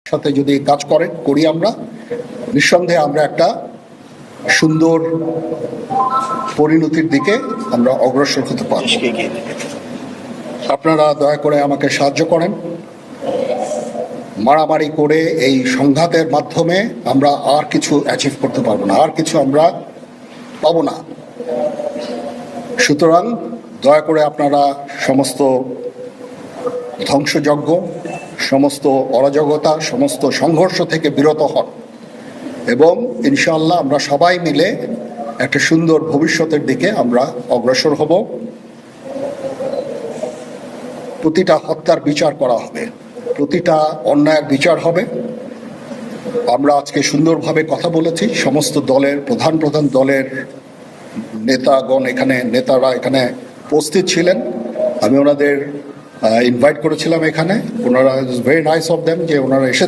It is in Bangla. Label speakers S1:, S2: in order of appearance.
S1: সাথে যদি কাজ করি আমরা নিঃসন্দেহে আমরা একটা সুন্দর পরিণতির দিকে আমরা অগ্রসর হতে পারব। আপনারা দয়া করে আমাকে সাহায্য করেন। মারামারি করে এই সংঘাতের মাধ্যমে আমরা আর কিছু অ্যাচিভ করতে পারবো না, আর কিছু আমরা পাবো না। সুতরাং দয়া করে আপনারা সমস্ত ধ্বংসযজ্ঞ, সমস্ত অরাজকতা, সমস্ত সংঘর্ষ থেকে বিরত হন এবং ইনশাআল্লাহ আমরা সবাই মিলে একটা সুন্দর ভবিষ্যতের দিকে আমরা অগ্রসর হব। প্রতিটা হত্যার বিচার করা হবে, প্রতিটা অন্যায়ের বিচার হবে। আমরা আজকে সুন্দরভাবে কথা বলেছি, সমস্ত দলের প্রধান দলের নেতারা এখানে উপস্থিত ছিলেন। আমি ওনাদের ইনভাইট করেছিলাম এখানে, ওনারা ভেরি নাইস অফ দেম যে ওনারা এসে